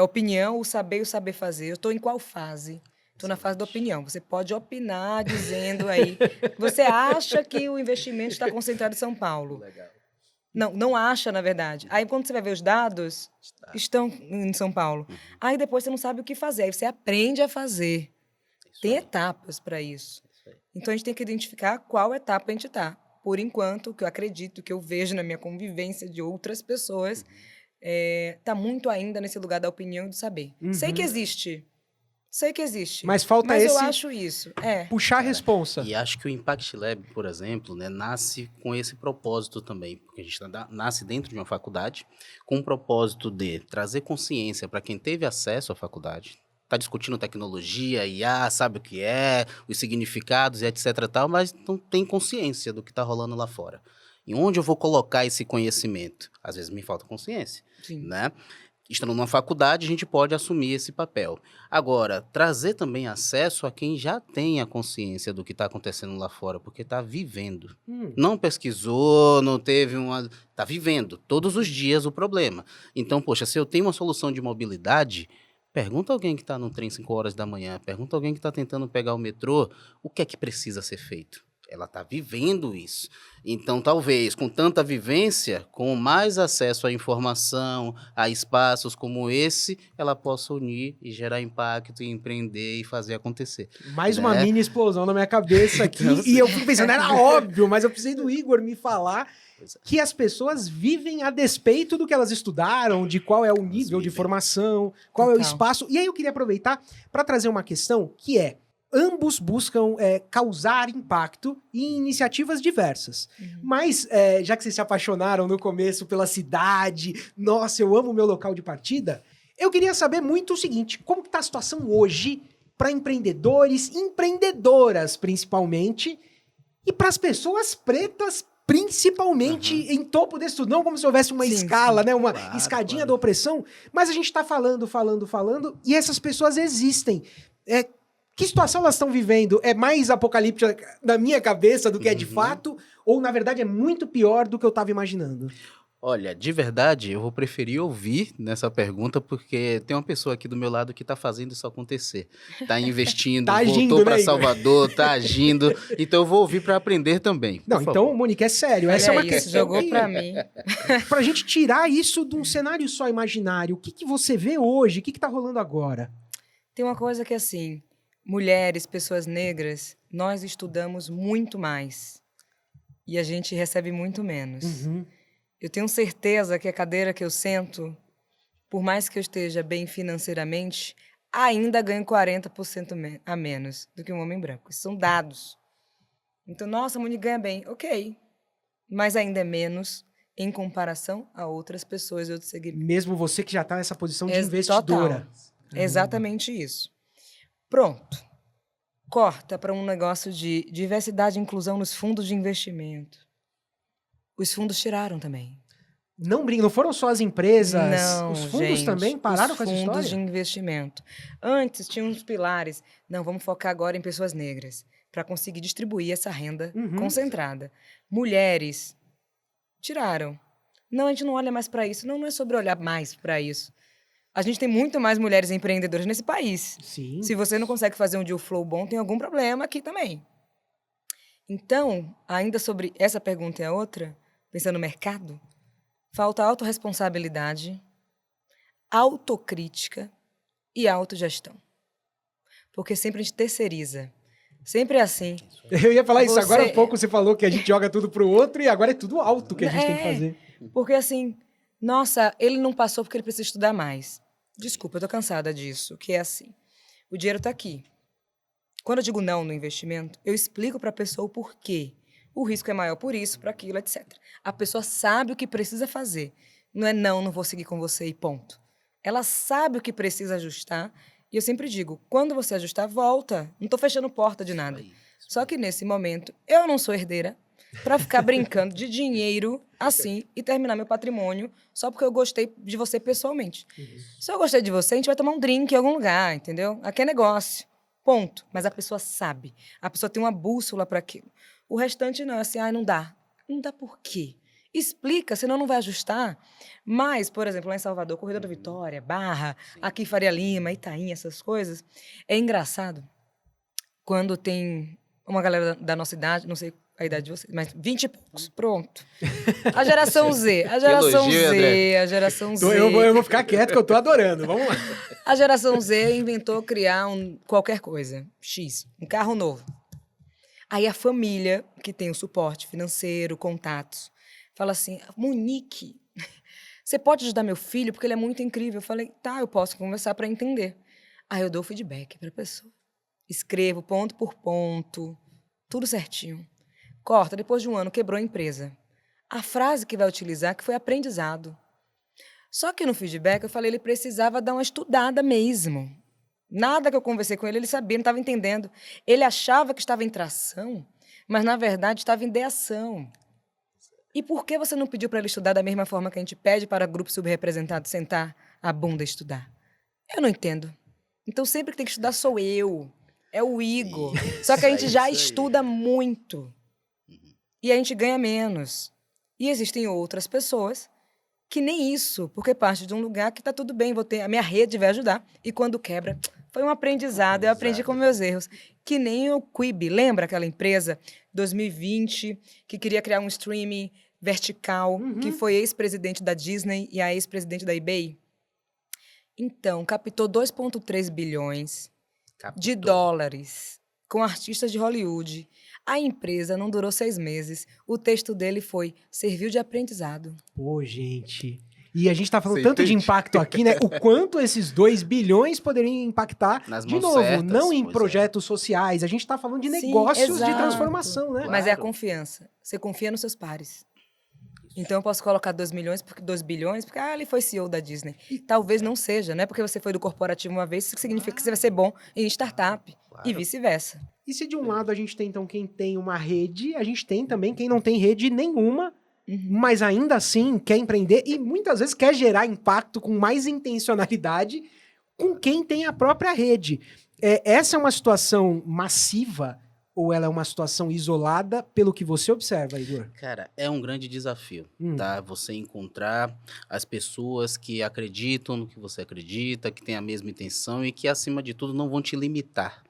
S3: opinião, o saber fazer. Eu estou em qual fase? Estou na fase da opinião. Você pode opinar dizendo aí. Você acha que o investimento está concentrado em São Paulo.
S2: Legal.
S3: Não acha, na verdade. Aí, quando você vai ver os dados, estão em São Paulo. Aí, depois, você não sabe o que fazer. Aí, você aprende a fazer. Tem etapas para isso. Então, a gente tem que identificar qual etapa a gente está. Por enquanto, o que eu acredito, que eu vejo na minha convivência de outras pessoas, está muito ainda nesse lugar da opinião e do saber. Sei que existe.
S1: Mas falta
S3: Mas eu
S1: esse
S3: acho isso.
S1: puxar a responsa.
S2: E acho que o Impact Lab, por exemplo, né, nasce com esse propósito também, porque a gente nasce dentro de uma faculdade com o propósito de trazer consciência para quem teve acesso à faculdade, está discutindo tecnologia, IA, sabe o que é, os significados e etc e tal, mas não tem consciência do que está rolando lá fora. E onde eu vou colocar esse conhecimento? Às vezes me falta consciência,
S3: Sim.
S2: né? Estando numa faculdade, a gente pode assumir esse papel. Agora, trazer também acesso a quem já tem a consciência do que está acontecendo lá fora, porque está vivendo. Não pesquisou, não teve uma... Está vivendo todos os dias o problema. Então, poxa, se eu tenho uma solução de mobilidade, pergunta alguém que está no trem 5 horas da manhã, pergunta alguém que está tentando pegar o metrô, o que é que precisa ser feito? Ela está vivendo isso. Então, talvez, com tanta vivência, com mais acesso à informação, a espaços como esse, ela possa unir e gerar impacto, e empreender e fazer acontecer.
S1: Mais uma
S2: né?
S1: mini explosão na minha cabeça aqui.
S2: Então,
S1: E eu fico pensando, era óbvio, mas eu precisei do Igor me falar
S2: Pois é.
S1: que as pessoas vivem a despeito do que elas estudaram, de qual é o nível de
S2: vivem.
S1: formação, qual é o
S3: Total.
S1: espaço. E aí eu queria aproveitar para trazer uma questão que é: ambos buscam causar impacto em iniciativas diversas. Mas, já que vocês se apaixonaram no começo pela cidade, nossa, eu amo o meu local de partida, eu queria saber muito o seguinte: como que tá a situação hoje para empreendedores, empreendedoras principalmente, e para as pessoas pretas principalmente em topo desse tudo, não como se houvesse uma
S3: Sim,
S1: escala, né, uma
S2: Claro,
S1: escadinha
S2: claro.
S1: da opressão, mas a gente tá falando, e essas pessoas existem. Que situação elas estão vivendo? É mais apocalíptica na minha cabeça do que é de fato? Ou, na verdade, é muito pior do que eu estava imaginando?
S2: Olha, de verdade, eu vou preferir ouvir nessa pergunta, porque tem uma pessoa aqui do meu lado que está fazendo isso acontecer. Está investindo,
S1: Tá agindo,
S2: voltou para
S1: né, Igor?
S2: Salvador, está agindo. Então eu vou ouvir para aprender também. por
S1: Não,
S2: favor.
S1: então, Monique, é sério. Essa é
S3: Olha
S1: uma
S3: isso,
S1: questão
S3: jogou
S1: que,
S3: pra mim.
S1: pra gente tirar isso de um cenário só imaginário. O que, que você vê hoje? O que, que tá rolando agora?
S3: Tem uma coisa que, assim, mulheres, pessoas negras, nós estudamos muito mais. e a gente recebe muito menos.
S1: Uhum.
S3: Eu tenho certeza que a cadeira que eu sento, por mais que eu esteja bem financeiramente, ainda ganho 40% a menos do que um homem branco. Isso são dados. Então, nossa, a Monique ganha bem. Ok. Mas ainda é menos em comparação a outras pessoas de outros segmentos.
S1: Mesmo você que já tá nessa posição de
S3: É
S1: investidora.
S3: total. Exatamente isso. Pronto. Corta para um negócio de diversidade e inclusão nos fundos de investimento. Os fundos tiraram também.
S1: Não brinca, não foram só as empresas,
S3: Não,
S1: os fundos
S3: gente,
S1: também pararam
S3: os
S1: com essa
S3: fundos de
S1: história?
S3: investimento. Antes tinham uns pilares. Não, vamos focar agora em pessoas negras para conseguir distribuir essa renda concentrada. Mulheres tiraram. Não, a gente não olha mais para isso. Não, não é sobre olhar mais para isso. A gente tem muito mais mulheres empreendedoras nesse país.
S1: Sim.
S3: Se você não consegue fazer um deal flow bom, tem algum problema aqui também. Então, ainda sobre essa pergunta e a outra, pensando no mercado, falta autorresponsabilidade, autocrítica e autogestão. Porque sempre a gente terceiriza. Sempre é assim.
S1: Eu ia falar isso, agora há
S3: Você-
S1: pouco você falou que a gente joga tudo pro outro e agora é tudo alto que a gente tem que
S3: É.
S1: fazer.
S3: Porque assim, nossa, ele não passou porque ele precisa estudar mais. Desculpa, eu tô cansada disso, que é assim. O dinheiro tá aqui. Quando eu digo não no investimento, eu explico para a pessoa o porquê. O risco é maior por isso, por aquilo, etc. A pessoa sabe o que precisa fazer. Não é não vou seguir com você e ponto. Ela sabe o que precisa ajustar. E eu sempre digo, quando você ajustar, volta. Não estou fechando porta de nada. Só que nesse momento, eu não sou herdeira para ficar brincando de dinheiro assim e terminar meu patrimônio só porque eu gostei de você pessoalmente. Se eu gostei de você, a gente vai tomar um drink em algum lugar, entendeu? Aqui é negócio. Ponto. Mas a pessoa sabe. A pessoa tem uma bússola para aquilo. O restante não é assim, não dá. Não dá por quê? Explica, senão não vai ajustar. Mas, por exemplo, lá em Salvador, Corredor da Vitória, Barra, aqui em Faria Lima, Itaim, essas coisas, é engraçado quando tem uma galera da nossa idade, não sei a idade de vocês, mas 20 e poucos, pronto. A geração Z, a geração
S2: elogio,
S3: Z,
S2: André.
S3: a geração
S1: Então,
S3: Z.
S1: eu vou ficar quieto que eu tô adorando. Vamos lá.
S3: A geração Z inventou criar qualquer coisa, X, um carro novo. Aí a família, que tem o suporte financeiro, contatos, fala assim, Monique, você pode ajudar meu filho porque ele é muito incrível. Eu falei, tá, eu posso conversar para entender. Aí eu dou feedback para a pessoa. Escrevo ponto por ponto, tudo certinho. Corta, depois de um ano, quebrou a empresa. A frase que vai utilizar que foi aprendizado. Só que no feedback eu falei, ele precisava dar uma estudada mesmo. Nada que eu conversei com ele, ele sabia, não estava entendendo. Ele achava que estava em tração, mas na verdade estava em ideação. E por que você não pediu para ele estudar da mesma forma que a gente pede para grupo subrepresentado sentar a bunda e estudar? Eu não entendo. Então sempre que tem que estudar sou eu. É o Igor. Só que a gente já estuda muito. E a gente ganha menos. E existem outras pessoas que nem isso, porque parte de um lugar que está tudo bem, a minha rede vai ajudar. E quando quebra, foi um aprendizado, eu aprendi com meus erros. Que nem o Quibi, lembra aquela empresa, 2020, que queria criar um streaming vertical, que foi ex-presidente da Disney e a ex-presidente da eBay? Então, captou 2,3 bilhões de dólares com artistas de Hollywood. A empresa não durou 6 meses. O texto dele foi, serviu de aprendizado.
S1: Pô, gente. E a gente tá falando
S2: Você
S1: tanto de
S2: entende?
S1: impacto aqui, né? O quanto esses 2 bilhões poderiam impactar,
S2: Nas
S1: de
S2: mãos
S1: novo,
S2: certas,
S1: não em
S2: pois é.
S1: projetos sociais. A gente tá falando de
S3: Sim,
S1: negócios de
S3: exato.
S1: transformação, né?
S3: Mas é a
S2: Claro.
S3: confiança. Você confia nos seus pares. Então eu posso colocar 2 bilhões, porque ele foi CEO da Disney. Talvez não seja, não é porque você foi do corporativo uma vez, isso significa que você vai ser bom em startup. E vice-versa.
S1: E se de um lado a gente tem, então, quem tem uma rede, a gente tem também quem não tem rede nenhuma, mas ainda assim quer empreender e muitas vezes quer gerar impacto com mais intencionalidade com quem tem a própria rede. Essa é uma situação massiva ou ela é uma situação isolada pelo que você observa, Igor?
S2: Cara, é um grande desafio, tá? Você encontrar as pessoas que acreditam no que você acredita, que têm a mesma intenção e que, acima de tudo, não vão te limitar.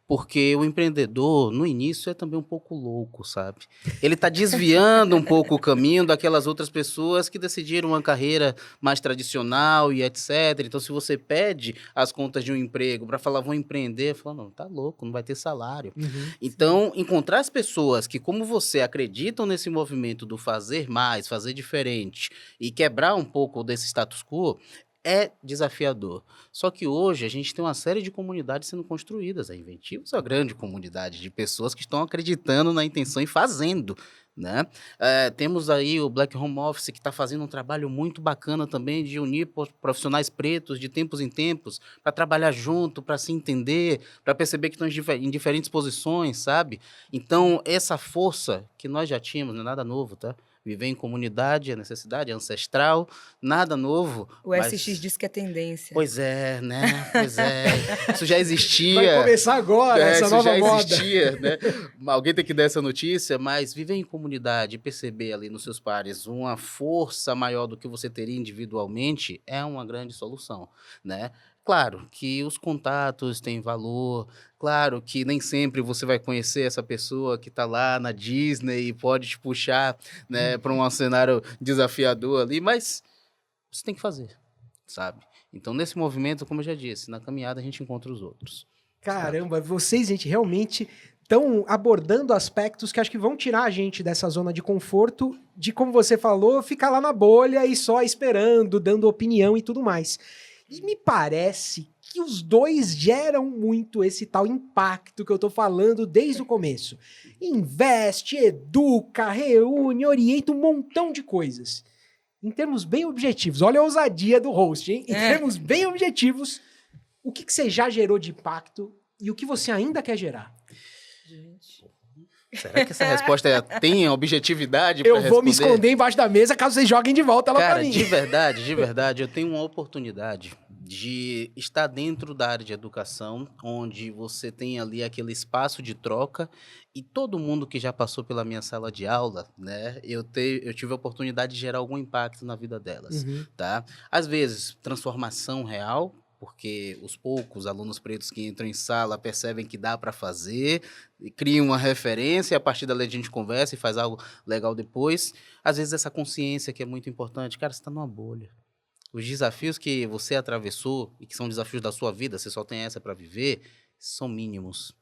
S2: Porque o empreendedor, no início, é também um pouco louco, sabe? Ele está desviando um pouco o caminho daquelas outras pessoas que decidiram uma carreira mais tradicional e etc. Então, se você pede as contas de um emprego para falar, vou empreender, fala, não, tá louco, não vai ter salário. Então, encontrar as pessoas que, como você, acreditam nesse movimento do fazer mais, fazer diferente e quebrar um pouco desse status quo, é desafiador. Só que hoje a gente tem uma série de comunidades sendo construídas. A Inventivos é uma grande comunidade de pessoas que estão acreditando na intenção e fazendo, né? Temos aí o Black Home Office, que está fazendo um trabalho muito bacana também de unir profissionais pretos de tempos em tempos para trabalhar junto, para se entender, para perceber que estão em diferentes posições, sabe? Então, essa força que nós já tínhamos, não é nada novo, tá? Viver em comunidade, a necessidade ancestral, nada novo.
S3: O SX diz que é tendência.
S2: Pois é, né? Pois é. Isso já existia.
S1: Vai começar agora, essa nova moda.
S2: Isso já existia, né? Alguém tem que dar essa notícia, mas viver em comunidade e perceber ali nos seus pares uma força maior do que você teria individualmente é uma grande solução, né? Claro que os contatos têm valor, claro que nem sempre você vai conhecer essa pessoa que está lá na Disney e pode te puxar, né, para um cenário desafiador ali, mas você tem que fazer, sabe? Então, nesse movimento, como eu já disse, na caminhada a gente encontra os outros.
S1: Caramba, vocês, gente, realmente estão abordando aspectos que acho que vão tirar a gente dessa zona de conforto, de, como você falou, ficar lá na bolha e só esperando, dando opinião e tudo mais. E me parece que os dois geram muito esse tal impacto que eu tô falando desde o começo. Investe, educa, reúne, orienta um montão de coisas. Em termos bem objetivos, olha a ousadia do host, hein? Em termos bem objetivos, o que você já gerou de impacto e o que você ainda quer gerar?
S3: Gente.
S2: Será que essa resposta tem objetividade?
S1: Eu vou me esconder embaixo da mesa caso vocês joguem de volta ela pra mim.
S2: De verdade, eu tenho uma oportunidade de estar dentro da área de educação, onde você tem ali aquele espaço de troca e todo mundo que já passou pela minha sala de aula, né, eu tive a oportunidade de gerar algum impacto na vida delas, tá? Às vezes, transformação real, porque os poucos alunos pretos que entram em sala percebem que dá para fazer, e criam uma referência, e a partir dali a gente conversa e faz algo legal depois. Às vezes essa consciência que é muito importante, cara, você está numa bolha. Os desafios que você atravessou e que são desafios da sua vida, você só tem essa para viver, são mínimos,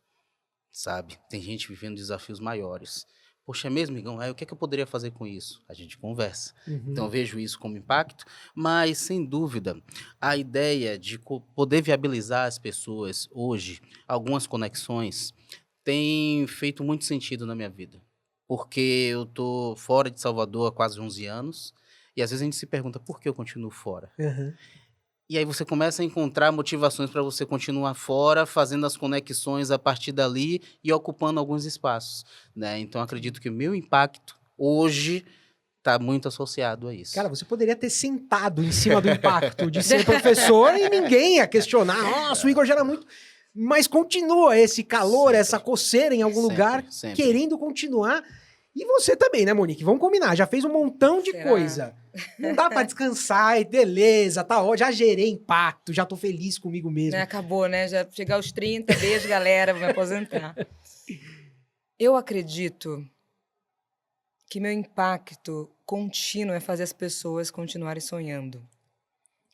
S2: sabe? Tem gente vivendo desafios maiores. Poxa, é mesmo, Igão? O que é que eu poderia fazer com isso? A gente conversa. Então, eu vejo isso como impacto, mas, sem dúvida, a ideia de poder viabilizar as pessoas hoje, algumas conexões, tem feito muito sentido na minha vida. Porque eu estou fora de Salvador há quase 11 anos, e às vezes a gente se pergunta por que eu continuo fora. E aí você começa a encontrar motivações para você continuar fora, fazendo as conexões a partir dali e ocupando alguns espaços, né? Então, acredito que o meu impacto hoje está muito associado a isso.
S1: Cara, você poderia ter sentado em cima do impacto de ser professor e ninguém ia questionar. Nossa, o Igor gera muito... Mas continua esse calor, essa coceira em algum lugar, querendo continuar. E você também, né, Monique? Vamos combinar. Já fez um montão de coisa. Não dá pra descansar, e beleza, tá ótimo. Já gerei impacto, já tô feliz comigo mesmo.
S3: Acabou, né? Já chegar aos 30, beijo, galera, vou me aposentar. Eu acredito que meu impacto contínuo é fazer as pessoas continuarem sonhando.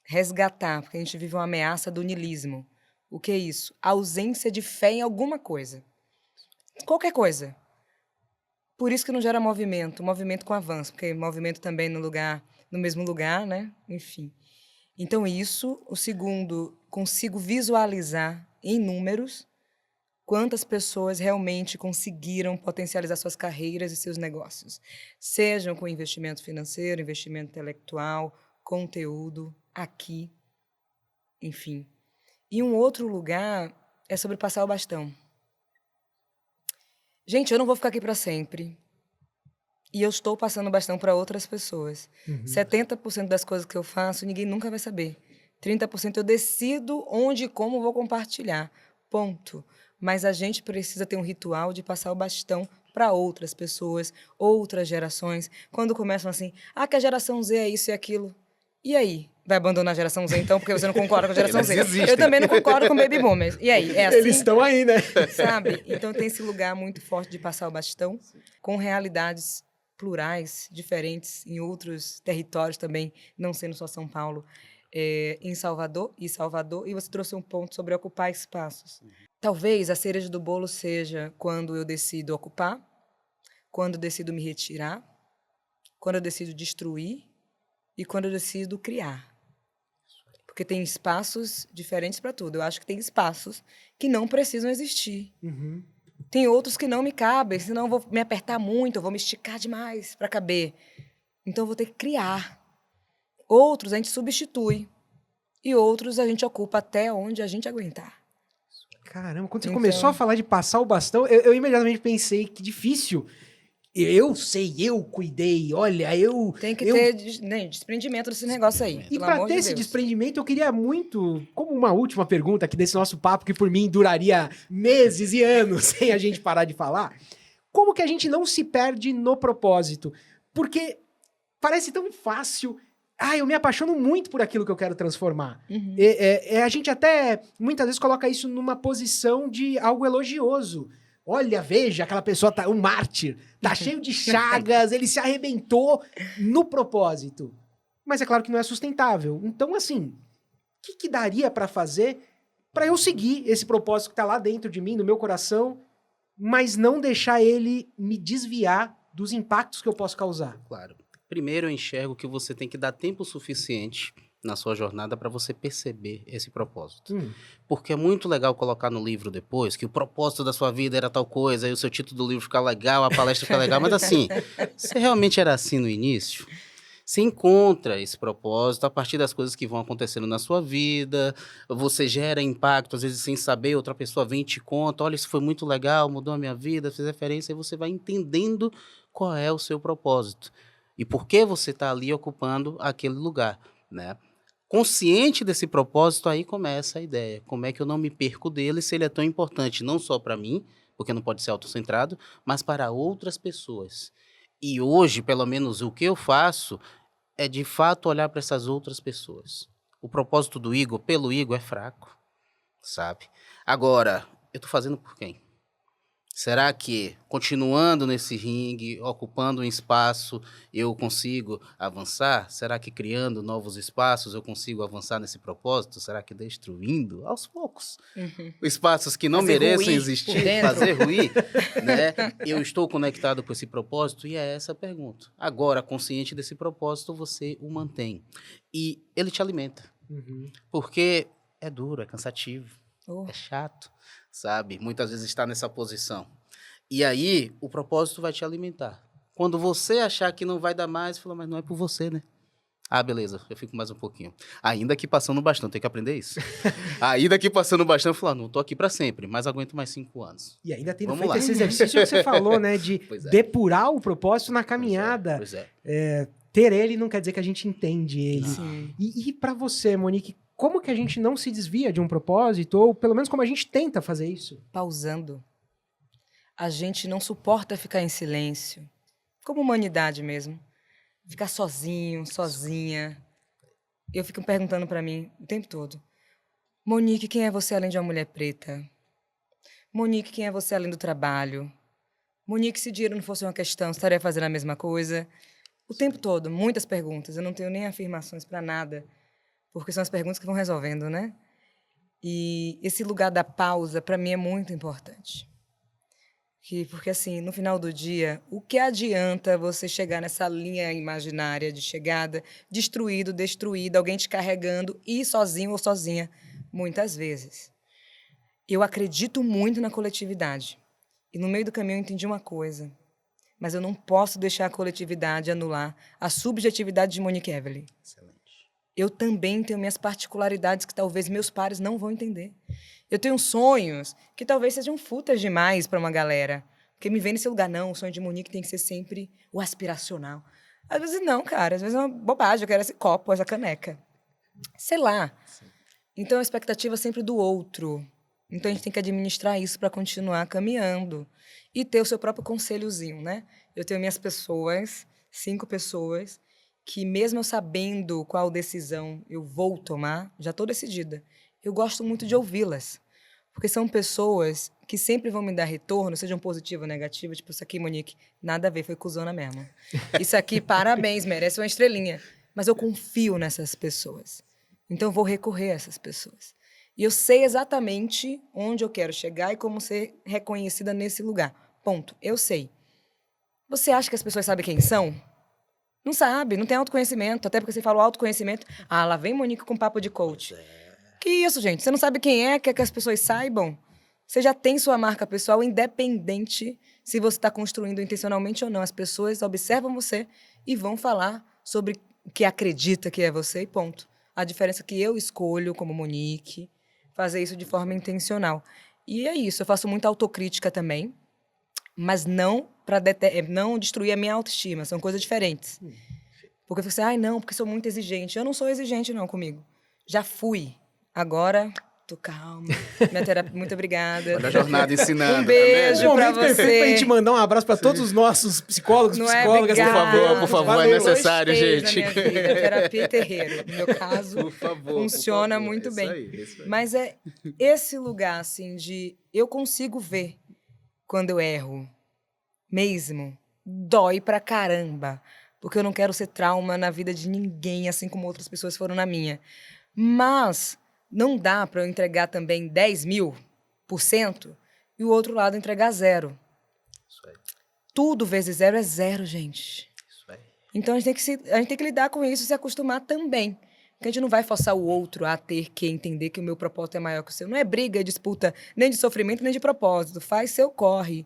S3: Resgatar, porque a gente vive uma ameaça do niilismo. O que é isso? A ausência de fé em alguma coisa. Qualquer coisa. Por isso que não gera movimento com avanço, porque movimento também no mesmo lugar, né? Enfim. Então isso, o segundo, consigo visualizar em números quantas pessoas realmente conseguiram potencializar suas carreiras e seus negócios. Sejam com investimento financeiro, investimento intelectual, conteúdo, aqui, enfim. E um outro lugar é sobre passar o bastão. Gente, eu não vou ficar aqui para sempre. E eu estou passando o bastão para outras pessoas. 70% das coisas que eu faço, ninguém nunca vai saber. 30% eu decido onde e como vou compartilhar. Ponto. Mas a gente precisa ter um ritual de passar o bastão para outras pessoas, outras gerações. Quando começam assim, que a geração Z é isso e aquilo. E aí? Vai abandonar a geração Z, então, porque você não concorda com a geração
S2: Eles
S3: Z.
S2: existem.
S3: Eu também não concordo com Baby Boomers. E aí, é assim?
S1: Eles estão aí, né?
S3: Sabe? Então tem esse lugar muito forte de passar o bastão, com realidades plurais, diferentes, em outros territórios também, não sendo só São Paulo, em Salvador, e você trouxe um ponto sobre ocupar espaços. Talvez a cereja do bolo seja quando eu decido ocupar, quando eu decido me retirar, quando eu decido destruir e quando eu decido criar. Porque tem espaços diferentes para tudo. Eu acho que tem espaços que não precisam existir.
S1: Uhum.
S3: Tem outros que não me cabem, senão eu vou me apertar muito, eu vou me esticar demais para caber. Então eu vou ter que criar. Outros a gente substitui. E outros a gente ocupa até onde a gente aguentar.
S1: Caramba, quando você
S3: Então-
S1: começou a falar de passar o bastão, eu imediatamente pensei que difícil. Eu sei, eu cuidei, olha,
S3: Tem que
S1: eu
S3: ter desprendimento desse negócio aí.
S1: E
S3: pelo
S1: para
S3: amor
S1: ter
S3: de
S1: esse
S3: Deus.
S1: desprendimento, eu queria muito, como uma última pergunta aqui desse nosso papo, que por mim duraria meses e anos sem a gente parar de falar, como que a gente não se perde no propósito? Porque parece tão fácil. Eu me apaixono muito por aquilo que eu quero transformar.
S3: Uhum.
S1: A gente até, muitas vezes, coloca isso numa posição de algo elogioso. Olha, veja, aquela pessoa tá um mártir, tá cheio de chagas, ele se arrebentou no propósito. Mas é claro que não é sustentável. Então, assim, o que daria pra fazer pra eu seguir esse propósito que tá lá dentro de mim, no meu coração, mas não deixar ele me desviar dos impactos que eu posso causar?
S2: Claro. Primeiro, eu enxergo que você tem que dar tempo suficiente na sua jornada para você perceber esse propósito. Porque é muito legal colocar no livro depois que o propósito da sua vida era tal coisa, aí o seu título do livro fica legal, a palestra fica legal, mas assim, se realmente era assim no início, você encontra esse propósito a partir das coisas que vão acontecendo na sua vida, você gera impacto, às vezes sem saber, outra pessoa vem e te conta, olha, isso foi muito legal, mudou a minha vida, fez referência, e você vai entendendo qual é o seu propósito e por que você está ali ocupando aquele lugar, né? Consciente desse propósito, aí começa a ideia. Como é que eu não me perco dele se ele é tão importante, não só para mim, porque não pode ser autocentrado, mas para outras pessoas. E hoje, pelo menos, o que eu faço é, de fato, olhar para essas outras pessoas. O propósito do Igor, pelo Igor, é fraco, sabe? Agora, eu estou fazendo por quem? Será que, continuando nesse ringue, ocupando um espaço, eu consigo avançar? Será que criando novos espaços eu consigo avançar nesse propósito? Será que destruindo, aos poucos, espaços que não
S3: Fazer
S2: mereçam
S3: ruir
S2: existir,
S3: por dentro.
S2: fazer ruir, né? Eu estou conectado com esse propósito? E é essa a pergunta. Agora, consciente desse propósito, você o mantém. E ele te alimenta. Porque é duro, é cansativo,
S3: Oh.
S2: é chato, sabe? Muitas vezes está nessa posição. E aí, o propósito vai te alimentar. Quando você achar que não vai dar mais, fala, mas não é por você, né? Ah, beleza, eu fico mais um pouquinho. Ainda que passando o bastão, tem que aprender isso. Ainda que passando o bastão, eu falo, não tô aqui para sempre, mas aguento mais 5 anos.
S1: E ainda tendo
S2: Vamos
S1: feito
S2: lá.
S1: esse exercício que você falou, né? De
S2: Pois é.
S1: depurar o propósito na caminhada.
S2: Pois é.
S1: Ter ele não quer dizer que a gente entende ele.
S3: Sim.
S1: E para você, Monique, como que a gente não se desvia de um propósito? Ou pelo menos como a gente tenta fazer isso?
S3: Pausando. A gente não suporta ficar em silêncio. Como humanidade mesmo. Ficar sozinho, sozinha. Eu fico perguntando pra mim o tempo todo. Monique, quem é você além de uma mulher preta? Monique, quem é você além do trabalho? Monique, se dinheiro não fosse uma questão, estaria fazendo a mesma coisa? O tempo todo, muitas perguntas. Eu não tenho nem afirmações pra nada. Porque são as perguntas que vão resolvendo, né? E esse lugar da pausa, pra mim, é muito importante. Porque, assim, no final do dia, o que adianta você chegar nessa linha imaginária de chegada, destruído, destruído, alguém te carregando, e ir sozinho ou sozinha, muitas vezes. Eu acredito muito na coletividade. E no meio do caminho eu entendi uma coisa. Mas eu não posso deixar a coletividade anular a subjetividade de Monique Evelyn.
S2: Excelente.
S3: Eu também tenho minhas particularidades que talvez meus pares não vão entender. Eu tenho sonhos que talvez sejam fúteis demais para uma galera. Porque me vê nesse lugar, não, o sonho de Monique tem que ser sempre o aspiracional. Às vezes não, cara, às vezes é uma bobagem, eu quero esse copo, essa caneca. Sei lá. Então a expectativa é sempre do outro. Então a gente tem que administrar isso para continuar caminhando. E ter o seu próprio conselhozinho, né? Eu tenho minhas pessoas, 5 pessoas, que mesmo eu sabendo qual decisão eu vou tomar, já estou decidida. Eu gosto muito de ouvi-las. Porque são pessoas que sempre vão me dar retorno, sejam positivo ou negativo. Tipo, isso aqui, Monique, nada a ver, foi cuzona mesmo. Isso aqui, parabéns, merece uma estrelinha. Mas eu confio nessas pessoas. Então, eu vou recorrer a essas pessoas. E eu sei exatamente onde eu quero chegar e como ser reconhecida nesse lugar. Ponto. Eu sei. Você acha que as pessoas sabem quem são? Não sabe, não tem autoconhecimento. Até porque você falou autoconhecimento. Ah, lá vem Monique com papo de coach. Que isso, gente? Você não sabe quem é, quer que as pessoas saibam? Você já tem sua marca pessoal, independente se você está construindo intencionalmente ou não. As pessoas observam você e vão falar sobre o que acredita que é você e ponto. A diferença é que eu escolho, como Monique, fazer isso de forma intencional. E é isso, eu faço muita autocrítica também, mas não para não destruir a minha autoestima, são coisas diferentes. Porque você, não, porque sou muito exigente. Eu não sou exigente, não, comigo. Já fui. Agora, tô calma. Minha terapia, muito obrigada.
S2: Olha a jornada ensinando.
S3: Um beijo
S1: Um
S3: pra
S1: momento perfeito pra
S3: você.
S1: gente mandar um abraço pra todos os nossos psicólogos,
S3: Não é?
S1: psicólogas.
S3: Obrigada.
S2: Por favor,
S1: Valeu.
S2: é necessário,
S3: Gostei
S2: gente.
S3: da minha vida. Terapia e terreiro. No meu caso,
S2: Por favor,
S3: funciona
S2: por favor.
S3: muito
S2: Isso
S3: bem.
S2: aí, isso aí.
S3: Mas é esse lugar, assim, de eu consigo ver quando eu erro. Mesmo. Dói pra caramba. Porque eu não quero ser trauma na vida de ninguém, assim como outras pessoas foram na minha. Mas não dá pra eu entregar também 10.000% e o outro lado entregar 0.
S2: Isso aí,
S3: Tudo vezes 0 é 0, gente.
S2: isso aí.
S3: Então, a gente tem que lidar com isso e se acostumar também. Porque a gente não vai forçar o outro a ter que entender que o meu propósito é maior que o seu. Não é briga, é disputa, nem de sofrimento, nem de propósito. Faz seu corre.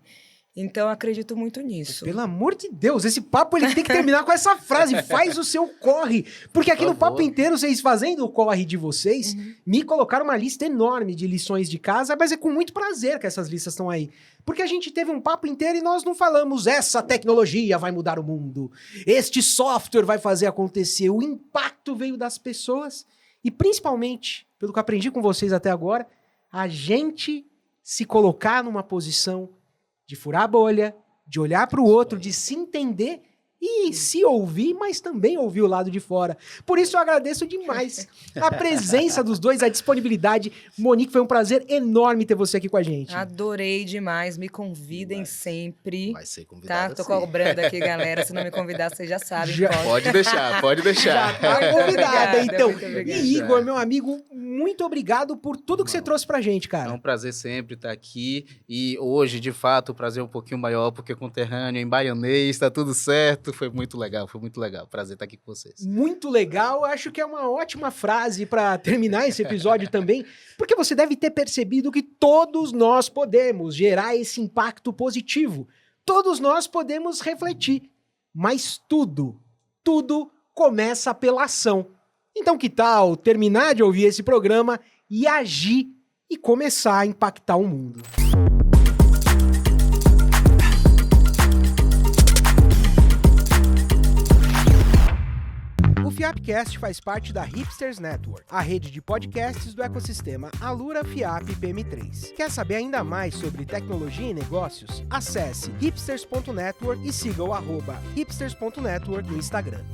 S3: Então, eu acredito muito nisso.
S1: Pelo amor de Deus, esse papo ele tem que terminar com essa frase, faz o seu corre. Porque aqui
S2: Por
S1: no papo
S2: favor.
S1: inteiro, vocês fazendo o corre de vocês, me colocaram uma lista enorme de lições de casa, mas é com muito prazer que essas listas estão aí. Porque a gente teve um papo inteiro e nós não falamos essa tecnologia vai mudar o mundo, este software vai fazer acontecer, o impacto veio das pessoas e principalmente, pelo que eu aprendi com vocês até agora, a gente se colocar numa posição de furar a bolha, de olhar para o outro, de se entender e se ouvir, mas também ouvir o lado de fora. Por isso eu agradeço demais a presença dos dois, a disponibilidade. Monique, foi um prazer enorme ter você aqui com a gente.
S3: Adorei demais. Me convidem sempre.
S2: Vai ser
S3: Tá?
S2: convidado.
S3: Tô
S2: sim.
S3: cobrando aqui, galera. Se não me convidar, vocês já sabem.
S1: Já.
S2: Pode deixar, pode deixar.
S1: Já tá convidada,
S3: Obrigada,
S1: então.
S3: muito obrigada.
S1: E Igor, meu amigo, muito obrigado por tudo que você trouxe pra gente,
S2: É
S1: cara.
S2: um prazer sempre estar aqui. E hoje, de fato, o prazer é um pouquinho maior, porque conterrâneo, em baianês, tá tudo certo. Foi muito legal, foi muito legal. Prazer estar aqui com vocês.
S1: Muito legal, acho que é uma ótima frase para terminar esse episódio também, porque você deve ter percebido que todos nós podemos gerar esse impacto positivo, todos nós podemos refletir, mas tudo começa pela ação. Então que tal terminar de ouvir esse programa e agir e começar a impactar o mundo? O FiapCast faz parte da Hipsters Network, a rede de podcasts do ecossistema Alura Fiap PM3. Quer saber ainda mais sobre tecnologia e negócios? Acesse hipsters.network e siga o @hipsters.network no Instagram.